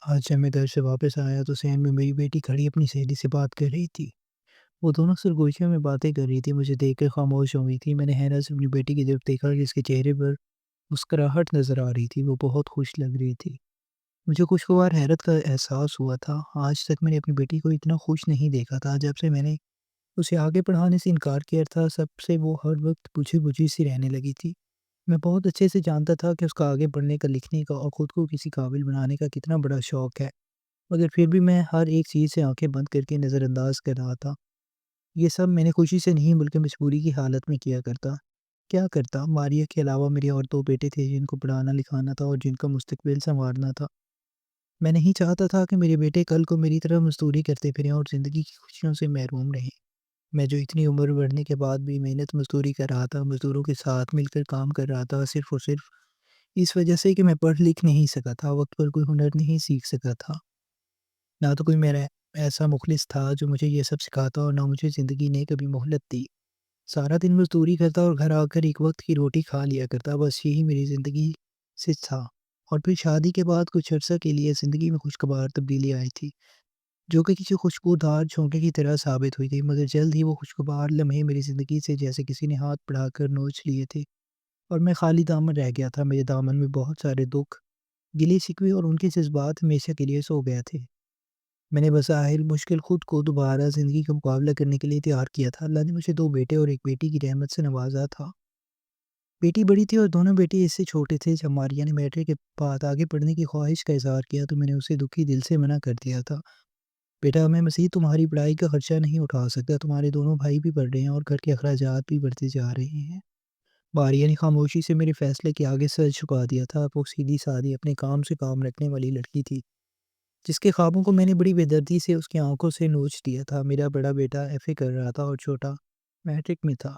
آج جب میں گھر سے واپس آیا تو صحن میں میری بیٹی کھڑی اپنی سہیلی سے بات کر رہی تھی۔ وہ دونوں سرگوشیوں میں باتیں کر رہی تھی، مجھے دیکھ کر خاموش ہو گئی تھی۔ میں نے حیرت سے اپنی بیٹی کی طرف دیکھا، جس کے چہرے پر مسکراہٹ نظر آ رہی تھی۔ وہ بہت خوش لگ رہی تھی۔ مجھے خوشگوار حیرت کا احساس ہوا تھا۔ آج تک میں نے اپنی بیٹی کو اتنا خوش نہیں دیکھا تھا۔ جب سے میں نے اسے آگے پڑھانے سے انکار کیا تھا، سب سے وہ ہر وقت بجھی بجھی سی رہنے لگی تھی۔ میں بہت اچھے سے جانتا تھا کہ اس کا آگے بڑھنے کا، لکھنے کا اور خود کو کسی قابل بنانے کا کتنا بڑا شوق ہے، مگر پھر بھی میں ہر ایک چیز سے آنکھیں بند کر کے نظر انداز کر رہا تھا۔ یہ سب میں نے خوشی سے نہیں بلکہ مجبوری کی حالت میں کیا کرتا۔ کیا کرتا؟ ماریہ کے علاوہ میرے اور دو بیٹے تھے جن کو پڑھانا لکھانا تھا اور جن کا مستقبل سنوارنا تھا۔ میں نہیں چاہتا تھا کہ میرے بیٹے کل کو میری طرح مزدوری کرتے پھریں اور زندگی کی خوشیوں سے محروم رہیں۔ میں جو اتنی عمر بڑھنے کے بعد بھی محنت مزدوری کر رہا تھا، مزدوروں کے ساتھ مل کر کام کر رہا تھا، صرف اور صرف اس وجہ سے کہ میں پڑھ لکھ نہیں سکا تھا، وقت پر کوئی ہنر نہیں سیکھ سکا تھا۔ نہ تو کوئی میرا ایسا مخلص تھا جو مجھے یہ سب سکھاتا، اور نہ مجھے زندگی نے کبھی مہلت دی۔ سارا دن مزدوری کرتا اور گھر آ کر ایک وقت کی روٹی کھا لیا کرتا، بس یہی میری زندگی سے تھا۔ اور پھر شادی کے بعد کچھ عرصہ کے لیے زندگی میں خوشگوار تبدیلی آئی تھی، جو کہ کسی خوشبودار جھونکے کی طرح ثابت ہوئی تھی، مگر جلد ہی وہ خوشگوار لمحے میری زندگی سے جیسے کسی نے ہاتھ بڑھا کر نوچ لیے تھے، اور میں خالی دامن رہ گیا تھا۔ میرے دامن میں بہت سارے دکھ، گلے شکوے اور ان کے جذبات ہمیشہ کے لیے سو گئے تھے۔ میں نے بظاہر مشکل خود کو دوبارہ زندگی کا مقابلہ کرنے کے لیے تیار کیا تھا۔ اللہ نے مجھے دو بیٹے اور ایک بیٹی کی رحمت سے نوازا تھا۔ بیٹی بڑی تھی اور دونوں بیٹے اس سے چھوٹے تھے۔ جب ماریہ نے میٹرک کے بعد آگے پڑھنے کی خواہش کا اظہار کیا تو میں نے اسے دکھی دل سے منع کر دیا تھا۔ بیٹا، میں مزید تمہاری پڑھائی کا خرچہ نہیں اٹھا سکتا، تمہارے دونوں بھائی بھی پڑھ رہے ہیں اور گھر کے اخراجات بھی بڑھتے جا رہے ہیں۔ ماریہ نے خاموشی سے میرے فیصلے کے آگے سر جھکا دیا تھا۔ وہ سیدھی سادھی، اپنے کام سے کام رکھنے والی لڑکی تھی، جس کے خوابوں کو میں نے بڑی بے دردی سے اس کی آنکھوں سے نوچ دیا تھا۔ میرا بڑا بیٹا ایف اے کر رہا تھا اور چھوٹا میٹرک میں تھا۔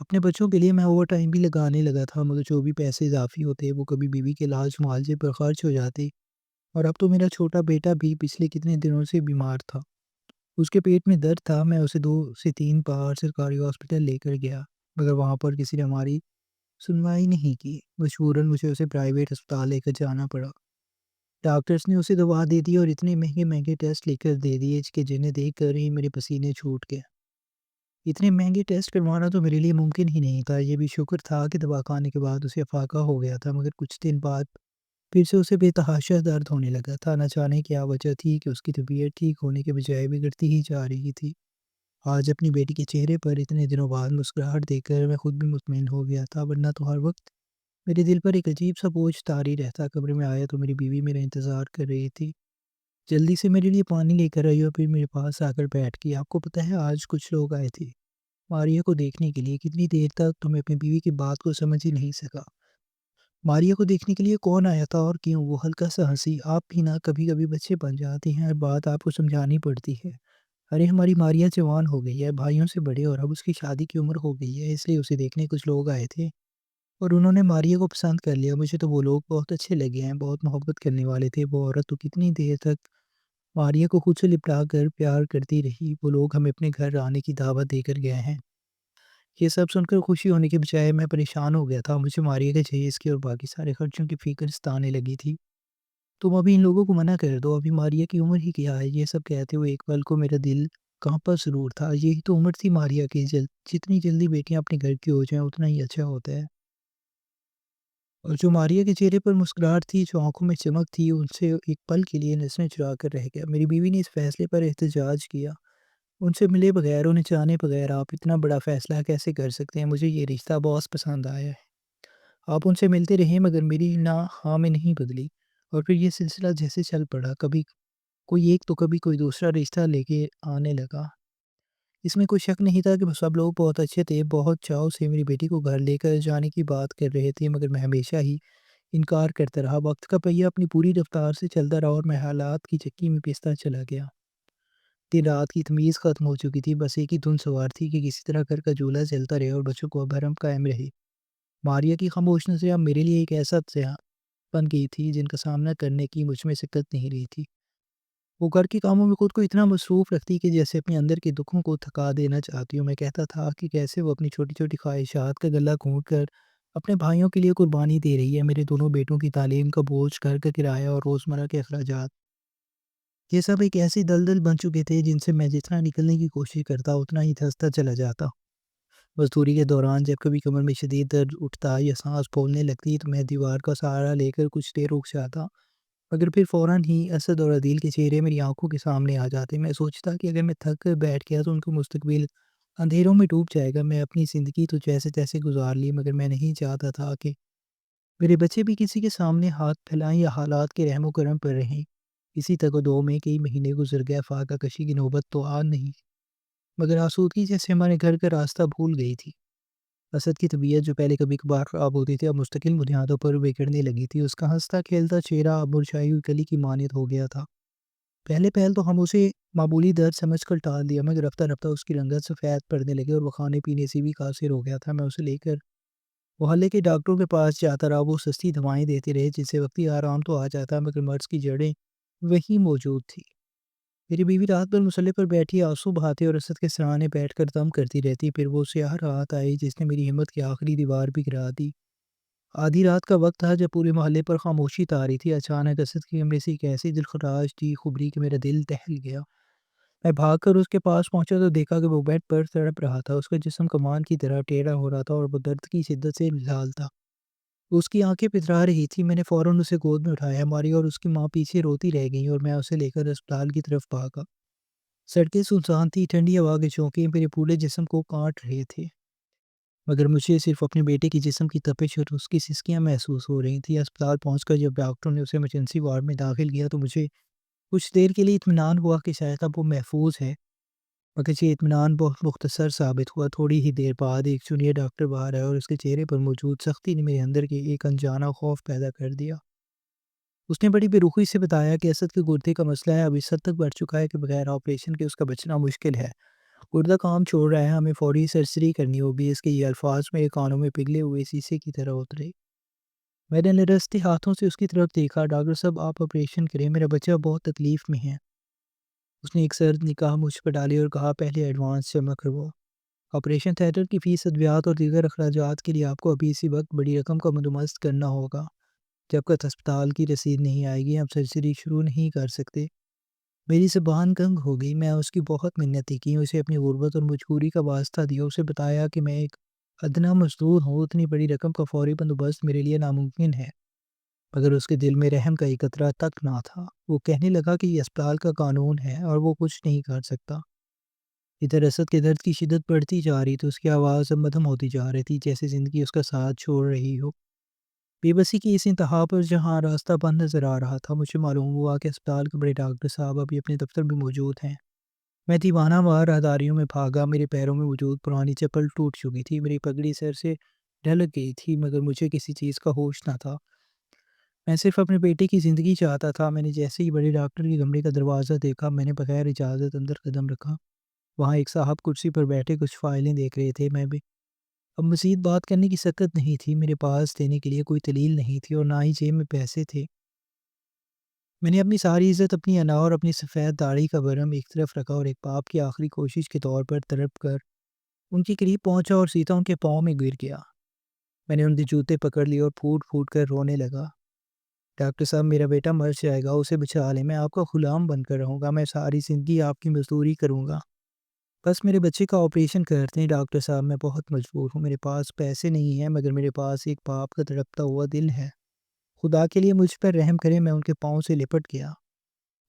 اپنے بچوں کے لیے میں اوور ٹائم بھی لگانے لگا تھا، مگر جو بھی پیسے اضافی ہوتے وہ کبھی بیوی کے علاج معالجے پر خرچ ہو جاتے، اور اب تو میرا چھوٹا بیٹا بھی پچھلے کتنے دنوں سے بیمار تھا۔ اس کے پیٹ میں درد تھا۔ میں اسے 2 سے 3 بار سرکاری ہاسپٹل لے کر گیا، مگر وہاں پر کسی نے ہماری سنوائی نہیں کی۔ مجبوراً مجھے اسے پرائیویٹ ہسپتال لے کر جانا پڑا۔ ڈاکٹرز نے اسے دوا دے دی اور اتنے مہنگے مہنگے ٹیسٹ لے کر دے دیے کہ جنہیں دیکھ کر ہی میرے پسینے چھوٹ گئے۔ اتنے مہنگے ٹیسٹ کروانا تو میرے لیے ممکن ہی نہیں تھا۔ یہ بھی شکر تھا کہ دوا کھانے کے بعد اسے افاقہ ہو گیا تھا، مگر کچھ دن بعد پھر سے اسے بے تحاشا درد ہونے لگا تھا۔ نہ جانے کیا وجہ تھی کہ اس کی طبیعت ٹھیک ہونے کے بجائے بگڑتی ہی جا رہی تھی۔ آج اپنی بیٹی کے چہرے پر اتنے دنوں بعد مسکراہٹ دیکھ کر میں خود بھی مطمئن ہو گیا تھا، ورنہ تو ہر وقت میرے دل پر ایک عجیب سا بوجھ طاری رہتا۔ کمرے میں آیا تو میری بیوی میرا انتظار کر رہی تھی۔ جلدی سے میرے لیے پانی لے کر آئی اور پھر میرے پاس آ کر بیٹھ گئی۔ آپ کو پتہ ہے، آج کچھ لوگ آئے تھے ماریہ کو دیکھنے کے لیے۔ کتنی دیر تک تو میں اپنی بیوی کی بات کو سمجھ ہی نہیں سکا۔ ماریہ کو دیکھنے کے لیے کون آیا تھا اور کیوں؟ وہ ہلکا سا ہنسی۔ آپ بھی نا کبھی کبھی بچے بن جاتے ہیں، ہر بات آپ کو سمجھانی پڑتی ہے۔ ارے ہماری ماریہ جوان ہو گئی ہے، بھائیوں سے بڑے، اور اب اس کی شادی کی عمر ہو گئی ہے، اس لیے اسے دیکھنے کچھ لوگ آئے تھے اور انہوں نے ماریہ کو پسند کر لیا۔ مجھے تو وہ لوگ بہت اچھے لگے ہیں، بہت محبت کرنے والے تھے۔ وہ عورت تو کتنی دیر تک ماریہ کو خود سے لپٹا کر پیار کرتی رہی۔ وہ لوگ ہمیں اپنے گھر آنے کی دعوت دے کر گئے ہیں۔ یہ سب سن کر خوشی ہونے کے بجائے میں پریشان ہو گیا تھا۔ مجھے ماریہ کے جہیز کی اور باقی سارے خرچوں کی فکر ستانے لگی تھی۔ تم ابھی ان لوگوں کو منع کر دو، ابھی ماریہ کی عمر ہی کیا ہے؟ یہ سب کہتے ہوئے ایک پل کو میرا دل کانپا ضرور تھا۔ یہی تو عمر تھی ماریہ کی، جتنی جلدی بیٹیاں اپنے گھر کی ہو جائیں اتنا ہی اچھا ہوتا ہے۔ اور جو ماریہ کے چہرے پر مسکراہٹ تھی، جو آنکھوں میں چمک تھی، ان سے ایک پل کے لیے نظریں چرا کر رہ گیا۔ میری بیوی نے اس فیصلے پر احتجاج کیا۔ ان سے ملے بغیر، انہیں جانے بغیر آپ اتنا بڑا فیصلہ کیسے کر سکتے ہیں؟ مجھے یہ رشتہ بہت پسند آیا ہے۔ آپ ان سے ملتے رہے، مگر میری نا ہاں میں نہیں بدلی، اور پھر یہ سلسلہ جیسے چل پڑا، کبھی کوئی ایک تو کبھی کوئی دوسرا رشتہ لے کے آنے لگا۔ اس میں کوئی شک نہیں تھا کہ سب لوگ بہت اچھے تھے، بہت چاؤ سے میری بیٹی کو گھر لے کر جانے کی بات کر رہے تھے، مگر میں ہمیشہ ہی انکار کرتا رہا۔ وقت کا پہیہ اپنی پوری رفتار سے چلتا رہا اور میں حالات کی چکی میں پستا چلا گیا۔ دن رات کی تمیز ختم ہو چکی تھی، بس ایک ہی دھن سوار تھی کہ کسی طرح گھر کا چولہا چلتا رہے اور بچوں کو بھرم قائم رہے۔ ماریہ کی خاموش نظریں اب میرے لیے ایک ایسا سیاح بن گئی تھی جن کا سامنا کرنے کی مجھ میں سکت نہیں رہی تھی۔ وہ گھر کے کاموں میں خود کو اتنا مصروف رکھتی کہ جیسے اپنے اندر کے دکھوں کو تھکا دینا چاہتی ہوں۔ میں کہتا تھا کہ کیسے وہ اپنی چھوٹی چھوٹی خواہشات کا گلہ گھونٹ کر اپنے بھائیوں کے لیے قربانی دے رہی ہے، میرے دونوں بیٹوں کی تعلیم کا بوجھ، گھر کا کرایہ اور روزمرہ کے اخراجات، یہ سب ایک ایسی دلدل بن چکے تھے جن سے میں جتنا نکلنے کی کوشش کرتا اتنا ہی دھنستا چلا جاتا۔ مزدوری کے دوران جب کبھی کمر میں شدید درد اٹھتا یا سانس پھولنے لگتی تو میں دیوار کا سہارا لے کر کچھ دیر رک جاتا، مگر پھر فوراً ہی اسد اور عدیل کے چہرے میری آنکھوں کے سامنے آ جاتے۔ میں سوچتا کہ اگر میں تھک کر بیٹھ گیا تو ان کا مستقبل اندھیروں میں ڈوب جائے گا۔ میں اپنی زندگی تو جیسے تیسے گزار لی، مگر میں نہیں چاہتا تھا کہ میرے بچے بھی کسی کے سامنے ہاتھ پھیلائیں یا حالات کے رحم و کرم پر رہیں۔ اسی تگ و دو میں کئی مہینے گزر گئے، فاقہ کشی کی نوبت تو آ نہیں، مگر آسودگی جیسے ہمارے گھر کا راستہ بھول گئی تھی۔ اسد کی طبیعت جو پہلے کبھی کبھار خراب ہوتی تھی اب مستقل بنیادوں پر بگڑنے لگی تھی۔ اس کا ہنستا کھیلتا چہرہ اب مرجھائی ہوئی کلی کی مانند ہو گیا تھا۔ پہلے پہل تو ہم اسے معمولی درد سمجھ کر ٹال دیا، مگر رفتہ رفتہ اس کی رنگت سفید پڑنے لگی اور وہ کھانے پینے سے بھی قاصر ہو گیا تھا۔ میں اسے لے کر محلے کے ڈاکٹروں کے پاس جاتا رہا، وہ سستی دوائیں دیتے رہے جس سے وقتی آرام تو آ جاتا، مگر مرض کی جڑیں وہی موجود تھی۔ میری بیوی رات بھر مسلح پر بیٹھی آنسو بہاتی اور اسد کے سرانے بیٹھ کر دم کرتی رہتی، پھر وہ سیاہ رات آئی جس نے میری ہمت کی آخری دیوار بھی گرا دی۔ آدھی رات کا وقت تھا جب پورے محلے پر خاموشی طاری تھی۔ اچانک اسد کے کمرے سے ایک ایسی دلخراش چیخ ابھری کہ میرا دل دہل گیا۔ میں بھاگ کر اس کے پاس پہنچا تو دیکھا کہ وہ بیڈ پر تڑپ رہا تھا، اس کا جسم کمان کی طرح ٹیڑھا ہو رہا تھا اور وہ درد کی شدت سے لال تھا، اس کی آنکھیں پترا رہی تھی۔ میں نے فوراً اسے گود میں اٹھایا، ہماری اور اس کی ماں پیچھے روتی رہ گئی اور میں اسے لے کر اسپتال کی طرف بھاگا۔ سڑکیں سنسان تھی، ٹھنڈی ہوا کے جھونکے میرے پورے جسم کو کاٹ رہے تھے، مگر مجھے صرف اپنے بیٹے کے جسم کی تپش اور اس کی سسکیاں محسوس ہو رہی تھیں۔ اسپتال پہنچ کر جب ڈاکٹروں نے اسے ایمرجنسی وارڈ میں داخل کیا تو مجھے کچھ دیر کے لیے اطمینان ہوا کہ شاید اب وہ محفوظ ہے، مگر یہ اطمینان بہت مختصر ثابت ہوا۔ تھوڑی ہی دیر بعد ایک جونیئر ڈاکٹر باہر آیا اور اس کے چہرے پر موجود سختی نے میرے اندر کے ایک انجانہ خوف پیدا کر دیا۔ اس نے بڑی بے رخی سے بتایا کہ اسد کے گردے کا مسئلہ ہے، اب اس حد تک بڑھ چکا ہے کہ بغیر آپریشن کے اس کا بچنا مشکل ہے۔ گردہ کام چھوڑ رہا ہے، ہمیں فوری سرجری کرنی ہوگی۔ اس کے یہ الفاظ میرے کانوں میں پگھلے ہوئے شیشے کی طرح اترے۔ میں نے لرزتے ہاتھوں سے اس کی طرف دیکھا۔ ڈاکٹر صاحب آپ آپریشن کریں، میرا بچہ بہت تکلیف میں ہے۔ اس نے ایک سرد نگاہ مجھ پر ڈالی اور کہا پہلے ایڈوانس جمع کرواؤ۔ آپریشن تھیٹر کی فیس، ادویات اور دیگر اخراجات کے لیے آپ کو ابھی اسی وقت بڑی رقم کا بندوبست کرنا ہوگا۔ جب تک ہسپتال کی رسید نہیں آئے گی ہم سرجری شروع نہیں کر سکتے۔ میری زبان کنگ ہو گئی، میں اس کی بہت منتیں کی، اسے اپنی غربت اور مجبوری کا واسطہ دیا، اسے بتایا کہ میں ایک ادنیٰ مزدور ہوں، اتنی بڑی رقم کا فوری بندوبست میرے لیے ناممکن ہے، مگر اس کے دل میں رحم کا ایک قطرہ تک نہ تھا۔ وہ کہنے لگا کہ یہ اسپتال کا قانون ہے اور وہ کچھ نہیں کر سکتا۔ ادھر اسد کے درد کی شدت بڑھتی جا رہی تھی، اس کی آواز اب مدھم ہوتی جا رہی تھی جیسے زندگی اس کا ساتھ چھوڑ رہی ہو۔ بے بسی کی اس انتہا پر جہاں راستہ بند نظر آ رہا تھا، مجھے معلوم ہوا کہ اسپتال کے بڑے ڈاکٹر صاحب ابھی اپنے دفتر میں موجود ہیں۔ میں دیوانہ وار راہداریوں میں بھاگا، میرے پیروں میں موجود پرانی چپل ٹوٹ چکی تھی، میری پگڑی سر سے ڈھلک گئی تھی، مگر مجھے کسی چیز کا ہوش نہ تھا۔ میں صرف اپنے بیٹے کی زندگی چاہتا تھا۔ میں نے جیسے ہی بڑے ڈاکٹر کے کمرے کا دروازہ دیکھا، میں نے بغیر اجازت اندر قدم رکھا۔ وہاں ایک صاحب کرسی پر بیٹھے کچھ فائلیں دیکھ رہے تھے۔ میں بھی اب مزید بات کرنے کی سکت نہیں تھی، میرے پاس دینے کے لیے کوئی دلیل نہیں تھی اور نہ ہی جیب میں پیسے تھے۔ میں نے اپنی ساری عزت، اپنی انا اور اپنی سفید داڑھی کا برم ایک طرف رکھا اور ایک باپ کی آخری کوشش کے طور پر تڑپ کر ان کے قریب پہنچا اور سیدھا ان کے پاؤں میں گر گیا۔ میں نے ان کے جوتے پکڑ لیے اور پھوٹ پھوٹ کر رونے لگا۔ ڈاکٹر صاحب میرا بیٹا مر جائے گا، اسے بچا لیں، میں آپ کا غلام بن کر رہوں گا، میں ساری زندگی آپ کی مزدوری کروں گا، بس میرے بچے کا آپریشن کرتے ہیں۔ ڈاکٹر صاحب میں بہت مجبور ہوں، میرے پاس پیسے نہیں ہیں، مگر میرے پاس ایک باپ کا تڑپتا ہوا دل ہے، خدا کے لیے مجھ پر رحم کریں۔ میں ان کے پاؤں سے لپٹ گیا،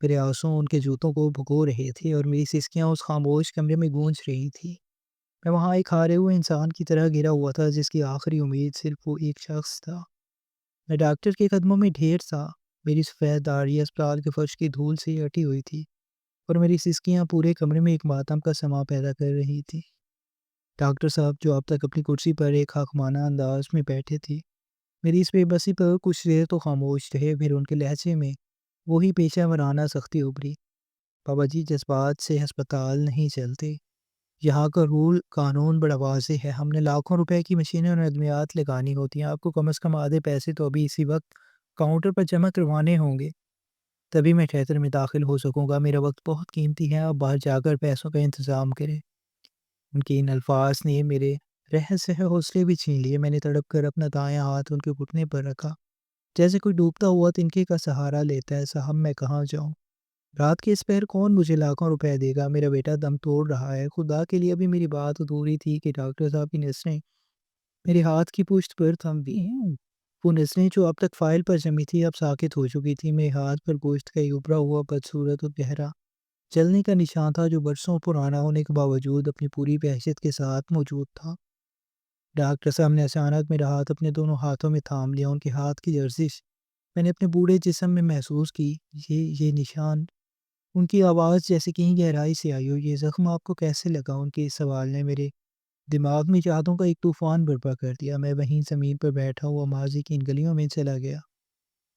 میرے آنسو ان کے جوتوں کو بھگو رہے تھے اور میری سسکیاں اس خاموش کمرے میں گونج رہی تھی۔ میں وہاں ایک ہارے ہوئے انسان کی طرح گرا ہوا تھا جس کی آخری امید صرف وہ ایک شخص تھا۔ میں ڈاکٹر کے قدموں میں ڈھیر تھا، میری سفید داڑھی اسپتال کے فرش کی دھول سے ہٹی ہوئی تھی اور میری سسکیاں پورے کمرے میں ایک ماتم کا سما پیدا کر رہی تھی۔ ڈاکٹر صاحب جو اب تک اپنی کرسی پر ایک حاکمانہ انداز میں بیٹھے تھے، میری اس بے بسی پر کچھ دیر تو خاموش رہے، پھر ان کے لہجے میں وہی پیشہ ورانہ سختی ابھری۔ بابا جی جذبات سے ہسپتال نہیں چلتے، یہاں کا رول قانون بڑا واضح ہے، ہم نے لاکھوں روپے کی مشینیں اور ادویات لگانی ہوتی ہیں، آپ کو کم از کم آدھے پیسے تو ابھی اسی وقت کاؤنٹر پر جمع کروانے ہوں گے، تبھی میں تھیٹر میں داخل ہو سکوں گا، میرا وقت بہت قیمتی ہے، آپ باہر جا کر پیسوں کا انتظام کریں۔ ان کے ان الفاظ نے میرے رہ سہ حوصلے بھی چھین لیے۔ میں نے تڑپ کر اپنا دایاں ہاتھ ان کے گھٹنے پر رکھا، جیسے کوئی ڈوبتا ہوا تنکے کا سہارا لیتا ہے۔ صاحب میں کہاں جاؤں؟ رات کے اس پہر کون مجھے لاکھوں روپے دے گا؟ میرا بیٹا دم توڑ رہا ہے۔ خدا کے لیے ابھی میری بات ادھوری تھی کہ ڈاکٹر صاحب کی نسلیں میرے ہاتھ کی پشت پر تھم دی ہیں۔ وہ نسلیں جو اب تک فائل پر جمی تھی اب ساکت ہو چکی تھی۔ میرے ہاتھ پر گوشت کا ایک ابھرا ہوا بدصورت اور گہرا جلنے کا نشان تھا جو برسوں پرانا ہونے کے باوجود اپنی پوری وحشت کے ساتھ موجود تھا۔ ڈاکٹر صاحب نے اچانک میرا ہاتھ اپنے دونوں ہاتھوں میں تھام لیا۔ ان کے ہاتھ کی لرزش میں نے اپنے بوڑھے جسم میں محسوس کی۔ یہ نشان، ان کی آواز جیسے کہیں گہرائی سے آئی ہو۔ یہ زخم آپ کو کیسے لگا؟ ان کے اس سوال نے میرے دماغ میں یادوں کا ایک طوفان برپا کر دیا۔ میں وہیں زمین پر بیٹھا ہوا ماضی کی ان گلیوں میں چلا گیا،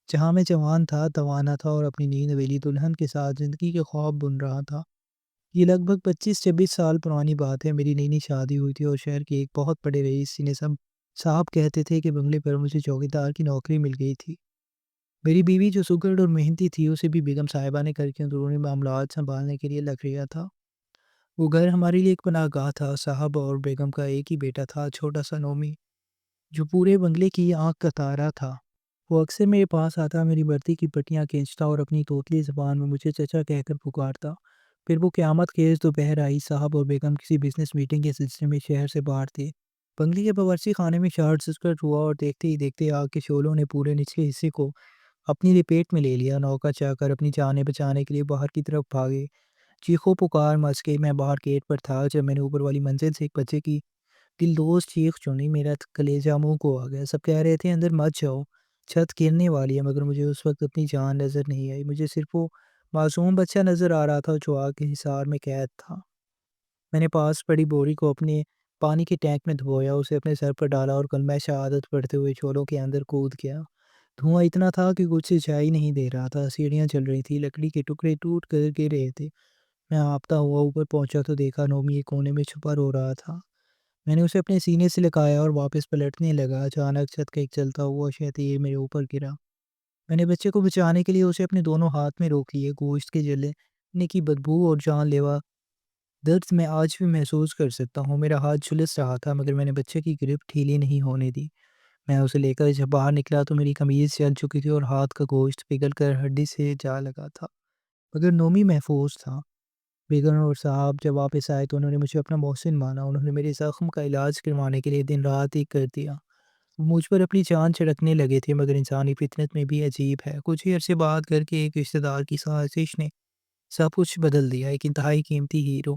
جہاں میں جوان تھا، توانا تھا اور اپنی نیند نویلی دلہن کے ساتھ زندگی کے خواب بن رہا تھا۔ یہ لگ بھگ 25-26 سال پرانی بات ہے۔ میری نئی نئی شادی ہوئی تھی اور شہر کے ایک بہت بڑے رئیس جنہیں سب صاحب کہتے تھے کہ بنگلے پر مجھے چوکیدار کی نوکری مل گئی تھی۔ میری بیوی جو سگڑ اور محنتی تھی اسے بھی بیگم صاحبہ نے کر کے اندرونی معاملات سنبھالنے کے لیے لگ رہا تھا۔ وہ گھر ہمارے لیے ایک پناہ گاہ تھا۔ صاحب اور بیگم کا ایک ہی بیٹا تھا، چھوٹا سا نومی، جو پورے بنگلے کی آنکھ کا تارا تھا۔ وہ اکثر میرے پاس آتا، میری وردی کی پٹیاں کھینچتا اور اپنی توتلی زبان میں مجھے چچا کہہ کر پکارتا۔ پھر وہ قیامت خیز دوپہر آئی۔ صاحب اور بیگم کسی بزنس میٹنگ کے سلسلے میں شہر سے باہر تھے۔ بنگلے کے باورچی خانے میں شارٹ سرکٹ ہوا اور دیکھتے ہی دیکھتے آگ کے شعلوں نے پورے نچلے حصے کو اپنی لپیٹ میں لے لیا۔ نوکر چاہ کر اپنی جانیں بچانے کے لیے باہر کی طرف بھاگے۔ چیخو پکار مچ گئی۔ میں باہر گیٹ پر تھا جب میں نے اوپر والی منزل سے ایک بچے کی دلدوز چیخ سنی۔ میرا کلیجہ منہ کو آ گیا۔ سب کہہ رہے تھے اندر مت جاؤ، چھت گرنے والی ہے، مگر مجھے اس وقت اپنی جان نظر نہیں آئی۔ مجھے صرف وہ معصوم بچہ نظر آ رہا تھا جو آگ کے حصار میں قید تھا۔ میں نے پاس پڑی بوری کو اپنے پانی کے ٹینک میں دھویا، اسے اپنے سر پر ڈالا اور کلمہ شہادت پڑھتے ہوئے چولوں کے اندر کود گیا۔ دھواں اتنا تھا کہ کچھ سچائی نہیں دے رہا تھا۔ سیڑھیاں چل رہی تھی، لکڑی کے ٹکڑے ٹوٹ کر گر رہے تھے۔ میں ہانپتا ہوا اوپر پہنچا تو دیکھا نومی ایک کونے میں چھپا رو رہا تھا۔ میں نے اسے اپنے سینے سے لگایا اور واپس پلٹنے لگا۔ اچانک چھت کا ایک چلتا ہوا شتیر میرے اوپر گرا۔ میں نے بچے کو بچانے کے لیے اسے اپنے دونوں ہاتھ میں روک لیے۔ گوشت کے جلنے کی بدبو اور جان لیوا درد میں آج بھی محسوس کر سکتا ہوں۔ میرا ہاتھ جھلس رہا تھا مگر میں نے بچے کی گرفت ڈھیلی نہیں ہونے دی۔ میں اسے لے کر جب باہر نکلا تو میری قمیض جل چکی تھی اور ہاتھ کا گوشت پگھل کر ہڈی سے جا لگا تھا، مگر نومی محفوظ تھا۔ بیگم اور صاحب جب واپس آئے تو انہوں نے مجھے اپنا محسن مانا۔ انہوں نے میرے زخم کا علاج کروانے کے لیے دن رات ایک کر دیا۔ وہ مجھ پر اپنی جان چھڑکنے لگے تھے، مگر انسانی فطرت میں بھی عجیب ہے، کچھ ہی عرصے بعد گھر کے ایک رشتہ دار کی سازش نے سب کچھ بدل دیا۔ ایک انتہائی قیمتی ہیرو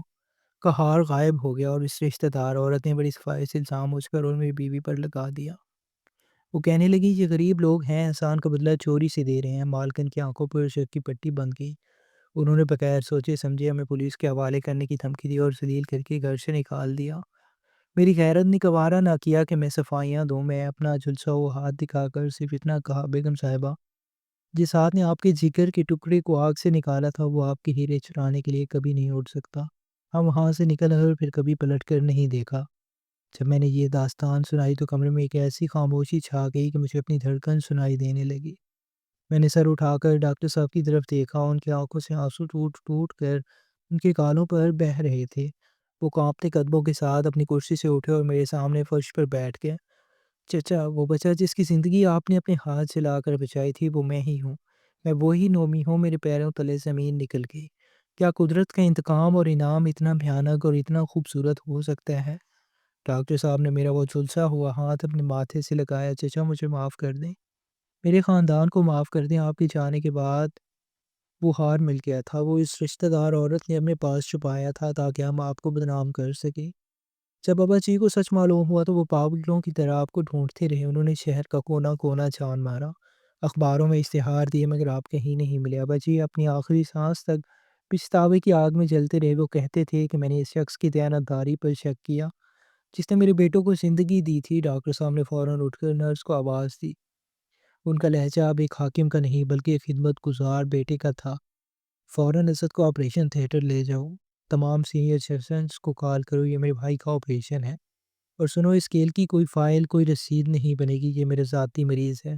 کا ہار غائب ہو گیا اور اس رشتہ دار عورت نے بڑی صفائی سے الزام مجھ پر اور میری بیوی پر لگا دیا۔ وہ کہنے لگی یہ غریب لوگ ہیں، احسان کا بدلہ چوری سے دے رہے ہیں۔ مالکن کی آنکھوں پر شک کی پٹی بند گئی۔ انہوں نے بغیر سوچے سمجھے ہمیں پولیس کے حوالے کرنے کی دھمکی دی اور ذلیل کر کے گھر سے نکال دیا۔ میری غیرت نے گوارا نہ کیا کہ میں صفائیاں دوں۔ میں اپنا جھلسا ہوا ہاتھ دکھا کر صرف اتنا کہا، بیگم صاحبہ، جس ہاتھ نے آپ کے جگر کے ٹکڑے کو آگ سے نکالا تھا وہ آپ کے ہیرے چرانے کے لیے کبھی نہیں اٹھ سکتا۔ ہم وہاں سے نکل کر پھر کبھی پلٹ کر نہیں دیکھا۔ جب میں نے یہ داستان سنائی تو کمرے میں ایک ایسی خاموشی چھا گئی کہ مجھے اپنی دھڑکن سنائی دینے لگی۔ میں نے سر اٹھا کر ڈاکٹر صاحب کی طرف دیکھا۔ ان کی آنکھوں سے آنسو ٹوٹ ٹوٹ کر ان کے گالوں پر بہہ رہے تھے۔ وہ کانپتے قدموں کے ساتھ اپنی کرسی سے اٹھے اور میرے سامنے فرش پر بیٹھ گئے۔ چچا، وہ بچہ جس کی زندگی آپ نے اپنے ہاتھ سے لا کر بچائی تھی وہ میں ہی ہوں۔ میں وہی نومی ہوں۔ میرے پیروں تلے زمین نکل گئی۔ کیا قدرت کا انتقام اور انعام اتنا بھیانک اور اتنا خوبصورت ہو سکتا ہے؟ ڈاکٹر صاحب نے میرا وہ جھلسا ہوا ہاتھ اپنے ماتھے سے لگایا۔ چچا، مجھے معاف کر دیں، میرے خاندان کو معاف کر دیں۔ آپ کے جانے کے بعد وہ ہار مل گیا تھا، وہ اس رشتہ دار عورت نے اپنے پاس چھپایا تھا تاکہ ہم آپ کو بدنام کر سکیں۔ جب بابا جی کو سچ معلوم ہوا تو وہ پاگلوں کی طرح آپ کو ڈھونڈتے رہے۔ انہوں نے شہر کا کونا کونا جان مارا، اخباروں میں اشتہار دیے، مگر آپ کہیں نہیں ملے۔ ابا جی اپنی آخری سانس تک پچھتاوے کی آگ میں جلتے رہے۔ وہ کہتے تھے کہ میں نے اس شخص کی دیانتداری پر شک کیا جس نے میرے بیٹوں کو زندگی دی تھی۔ ڈاکٹر صاحب نے فوراً اٹھ کر نرس کو آواز دی۔ ان کا لہجہ اب ایک حاکم کا نہیں بلکہ ایک خدمت گزار بیٹے کا تھا۔ فوراً اسد کو آپریشن تھیٹر لے جاؤ، تمام سینئر سرجنز کو کال کرو، یہ میرے بھائی کا آپریشن ہے، اور سنو اس کیل کی کوئی فائل کوئی رسید نہیں بنے گی، یہ میرا ذاتی مریض ہے،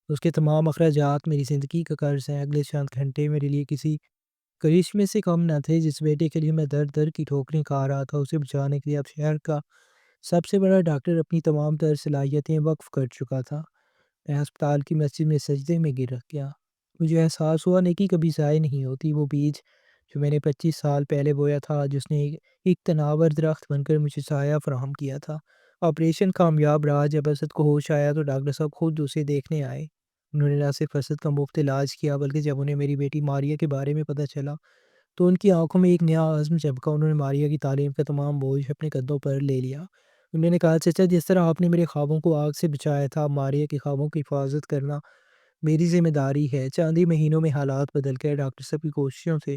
اس کے تمام اخراجات میری زندگی کا قرض ہیں۔ اگلے چند گھنٹے میرے لیے کسی کرشمے سے کم نہ تھے۔ جس بیٹے کے لیے میں در در کی ٹھوکریں کھا رہا تھا اسے بچانے کے لیے اب شہر کا سب سے بڑا ڈاکٹر اپنی تمام تر صلاحیتیں وقف کر چکا تھا۔ میں ہسپتال کی مسجد میں سجدے میں گر گیا۔ مجھے احساس ہوا نیکی کبھی ضائع نہیں ہوتی۔ وہ بیج جو میں نے 25 سال پہلے بویا تھا، جس نے ایک تناور درخت بن کر مجھے سایہ فراہم کیا تھا۔ آپریشن کامیاب رہا۔ جب اسد کو ہوش آیا تو ڈاکٹر صاحب خود اسے دیکھنے آئے۔ انہوں نے نہ صرف اسد کا مفت علاج کیا، بلکہ جب انہیں میری بیٹی ماریہ کے بارے میں پتہ چلا تو ان کی آنکھوں میں ایک نیا عزم چمکا۔ انہوں نے ماریہ کی تعلیم کا تمام بوجھ اپنے کندھوں پر لے لیا۔ انہوں نے کہا، چچا، جس طرح آپ نے میرے خوابوں کو آگ سے بچایا تھا، ماریہ کے خوابوں کی حفاظت کرنا میری ذمہ داری ہے۔ چند ہی مہینوں میں حالات بدل گئے۔ ڈاکٹر صاحب کی کوششوں سے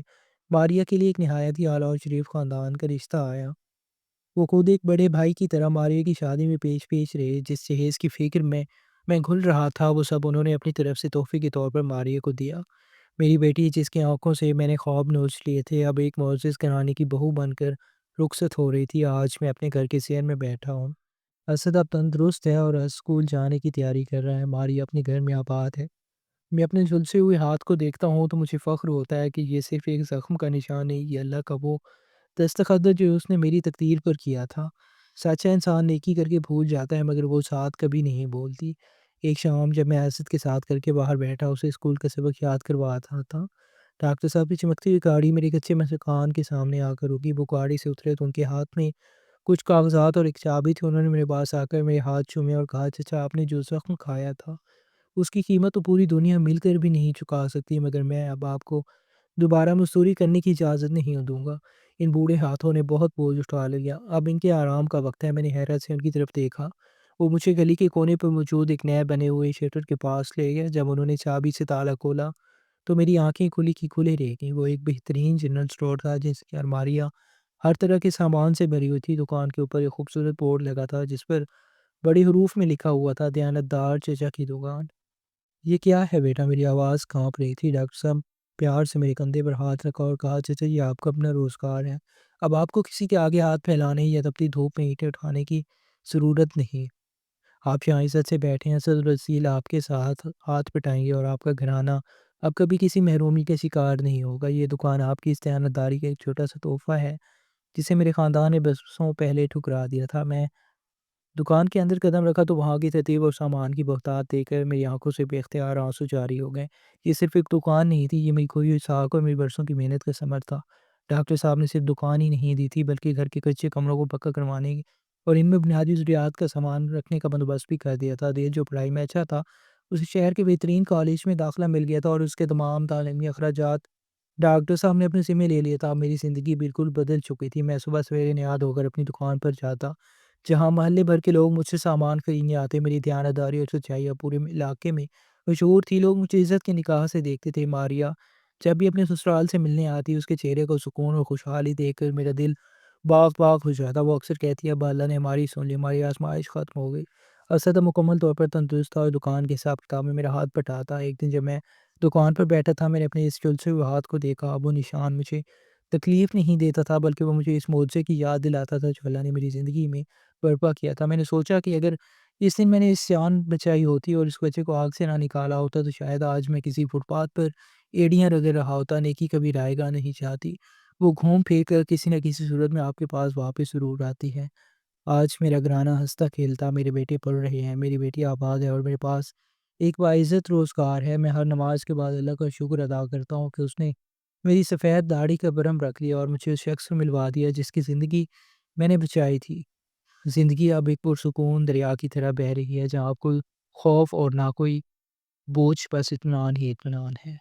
ماریہ کے لیے ایک نہایت ہی اعلیٰ اور شریف خاندان کا رشتہ آیا۔ وہ خود ایک بڑے بھائی کی طرح ماریہ کی شادی میں پیش پیش رہے۔ جس جہیز کی فکر میں گھل رہا تھا، وہ سب انہوں نے اپنی طرف سے تحفے کے طور پر ماریہ کو دیا۔ میری بیٹی، جس کی آنکھوں سے میں نے خواب نوچ لیے تھے، اب ایک معزز گھرانے کی بہو بن کر رخصت ہو رہی تھی۔ آج میں اپنے گھر کے صحن میں بیٹھا ہوں۔ اسد اب تندرست ہے اور اسکول جانے کی تیاری کر رہا ہے۔ ماریہ اپنے گھر میں آباد ہے۔ میں اپنے جھلسے ہوئے ہاتھ کو دیکھتا ہوں تو مجھے فخر ہوتا ہے کہ یہ صرف ایک زخم کا نشان نہیں، یہ اللہ کا وہ دستخط ہے جو اس نے میری تقدیر پر کیا تھا۔ سچا انسان نیکی کر کے بھول جاتا ہے، مگر وہ ساتھ کبھی نہیں بولتی۔ ایک شام جب میں اسد کے ساتھ کر کے باہر بیٹھا اسے اسکول کا سبق یاد کروا رہا تھا، ڈاکٹر صاحب کی چمکتی ہوئی گاڑی میرے کچے مکان کے سامنے آ کر رکی۔ وہ گاڑی سے اترے تو ان کے ہاتھ میں کچھ کاغذات اور ایک چابی تھی۔ انہوں نے میرے پاس آ کر میرے ہاتھ چومے اور کہا، چچا، آپ نے جو زخم کھایا تھا اس کی قیمت تو پوری دنیا مل کر بھی نہیں چکا سکتی، مگر میں اب آپ کو دوبارہ مزدوری کرنے کی اجازت نہیں دوں گا۔ ان بوڑھے ہاتھوں نے بہت بوجھ اٹھا لیا، اب ان کے آرام کا وقت ہے۔ میں نے حیرت سے ان کی طرف دیکھا۔ وہ مجھے گلی کے کونے پر موجود ایک نئے بنے ہوئے شٹر کے پاس لے گئے۔ جب انہوں نے چابی سے تالا کھولا تو میری آنکھیں کھلی کی کھلے رہ گئیں۔ وہ ایک بہترین جنرل اسٹور تھا جس کی الماریاں ہر طرح کے سامان سے بھری ہوئی تھی۔ دکان کے اوپر ایک خوبصورت بورڈ لگا تھا جس پر بڑے حروف میں لکھا ہوا تھا، دیانتدار چچا کی دکان۔ یہ کیا ہے بیٹا؟ میری آواز کانپ رہی تھی۔ ڈاکٹر صاحب پیار سے میرے کندھے پر ہاتھ رکھا اور کہا، چچا، یہ آپ کا اپنا روزگار ہے۔ اب آپ کو کسی کے آگے ہاتھ پھیلانے یا تپتی دھوپ میں اینٹیں اٹھانے کی ضرورت نہیں۔ آپ یہاں عزت سے بیٹھے ہیں، صدر وسیل آپ کے ساتھ ہاتھ پٹائیں گے اور آپ کا گھرانہ اب کبھی کسی محرومی کے شکار نہیں ہوگا۔ یہ دکان آپ کی اس دیانتداری کا ایک چھوٹا سا تحفہ ہے جسے میرے خاندان نے برسوں پہلے ٹھکرا دیا تھا۔ میں دکان کے اندر قدم رکھا تو وہاں کی ترتیب اور سامان کی بہتات دیکھ کر میری آنکھوں سے بے اختیار آنسو جاری ہو گئے۔ یہ صرف ایک دکان نہیں تھی، یہ میری کھوئی ہوئی ساکھ اور میری برسوں کی محنت کا ثمر تھا۔ ڈاکٹر صاحب نے صرف دکان ہی نہیں دی تھی، بلکہ گھر کے کچے کمروں کو پکا کروانے اور ان میں بنیادی ضروریات کا سامان رکھنے کا بندوبست بھی کر دیا تھا۔ دل جو پڑھائی میں اچھا تھا اسے شہر کے بہترین کالج میں داخلہ مل گیا تھا اور اس کے تمام تعلیمی اخراجات ڈاکٹر صاحب نے اپنے ذمہ لے لیا تھا۔ میری زندگی بالکل بدل چکی تھی۔ میں صبح سویرے نہا دھو کر اپنی دکان پر جاتا، جہاں محلے بھر کے لوگ مجھ سے سامان خریدنے آتے۔ میری دیانتداری اور سچائی اب پورے علاقے میں مشہور تھی۔ لوگ مجھے عزت کی نگاہ سے دیکھتے تھے۔ ماریہ جب بھی اپنے سسرال سے ملنے آتی، اس کے چہرے کو سکون اور خوشحالی دیکھ کر میرا دل باغ باغ ہو جاتا۔ وہ اکثر کہتی ہے، اب اللہ نے ہماری سن لی، ہماری آزمائش ختم ہو گئی۔ اسد اب مکمل طور پر تندرست تھا اور دکان کے حساب کتاب میں میرا ہاتھ بٹاتا۔ ایک دن جب میں دکان پر بیٹھا تھا، میں نے اپنے اس جھلسے ہوئے ہاتھ کو دیکھا۔ اب وہ نشان مجھے تکلیف نہیں دیتا تھا، بلکہ وہ مجھے اس معجزے کی یاد دلاتا تھا جو اللہ نے میری زندگی میں برپا کیا تھا۔ میں نے سوچا کہ اگر اس دن میں نے اس جان بچائی ہوتی اور اس بچے کو آگ سے نہ نکالا ہوتا تو شاید آج میں کسی فٹ پاتھ پر ایڑیاں رگڑ رہا ہوتا۔ نیکی کبھی رائے گاہ نہیں چاہتی، وہ گھوم پھیر کر کسی نہ کسی صورت میں آپ کے پاس واپس ضرور آتی ہے۔ آج میرا گھرانہ ہنستا کھیلتا، میرے بیٹے پڑھ رہے ہیں، میری بیٹی آباد ہے اور میرے پاس ایک باعزت روزگار ہے۔ میں ہر نماز کے بعد اللہ کا شکر ادا کرتا ہوں کہ اس نے میری سفید داڑھی کا برہم رکھ لیا اور مجھے اس شخص سے ملوا دیا جس کی زندگی میں نے بچائی تھی۔ زندگی اب ایک پرسکون دریا کی طرح بہہ رہی ہے جہاں کوئی خوف اور نہ کوئی بوجھ، بس اطمینان ہی اطمینان ہے۔